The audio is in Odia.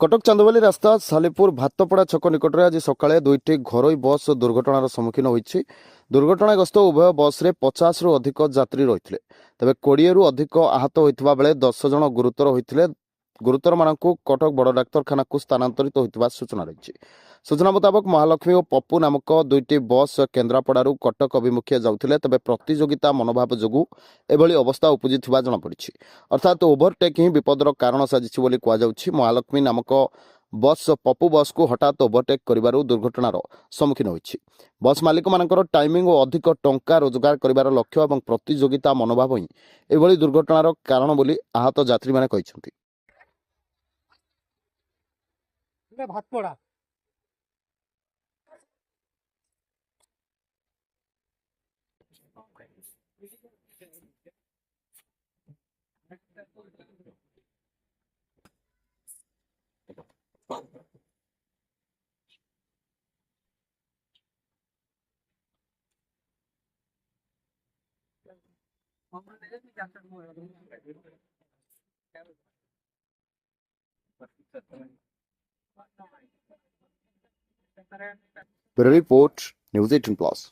କଟକ ଚାନ୍ଦବାଲି ରାସ୍ତା ସାଲେପୁର ଭାତପଡ଼ା ଛକ ନିକଟରେ ଆଜି ସକାଳେ ଦୁଇଟି ଘରୋଇ ବସ୍ ଦୁର୍ଘଟଣାର ସମ୍ମୁଖୀନ ହୋଇଛି। ଦୁର୍ଘଟଣାଗ୍ରସ୍ତ ଉଭୟ ବସ୍ରେ 50ରୁ ଅଧିକ ଯାତ୍ରୀ ରହିଥିଲେ। ତେବେ 20ରୁ ଅଧିକ ଆହତ ହୋଇଥିବା ବେଳେ 10 ଜଣ ଗୁରୁତର ହୋଇଥିଲେ। ଗୁରୁତରମାନଙ୍କୁ କଟକ ବଡ଼ ଡାକ୍ତରଖାନାକୁ ସ୍ଥାନାନ୍ତରିତ ହୋଇଥିବା ସୂଚନା ରହିଛି। ସୂଚନା ମୁତାବକ ମହାଲକ୍ଷ୍ମୀ ଓ ପପୁ ନାମକ ଦୁଇଟି ବସ୍ କେନ୍ଦ୍ରାପଡ଼ାରୁ କଟକ ଅଭିମୁଖେ ଯାଉଥିଲେ। ତେବେ ପ୍ରତିଯୋଗିତା ମନୋଭାବ ଯୋଗୁଁ ଏଭଳି ଅବସ୍ଥା ଉପୁଜିଥିବା ଜଣାପଡ଼ିଛି। ଅର୍ଥାତ୍ ଓଭରଟେକ୍ ହିଁ ବିପଦର କାରଣ ସାଜିଛି ବୋଲି କୁହାଯାଉଛି। ମହାଲକ୍ଷ୍ମୀ ନାମକ ବସ୍ ପପୁ ବସ୍କୁ ହଠାତ୍ ଓଭରଟେକ୍ କରିବାରୁ ଦୁର୍ଘଟଣାର ସମ୍ମୁଖୀନ ହୋଇଛି। ବସ୍ ମାଲିକମାନଙ୍କର ଟାଇମିଂ ଓ ଅଧିକ ଟଙ୍କା ରୋଜଗାର କରିବାର ଲକ୍ଷ୍ୟ ଏବଂ ପ୍ରତିଯୋଗିତା ମନୋଭାବ ହିଁ ଏଭଳି ଦୁର୍ଘଟଣାର କାରଣ ବୋଲି ଆହତ ଯାତ୍ରୀମାନେ କହିଛନ୍ତି। ভাতপড়া Bureau Report, News 18+.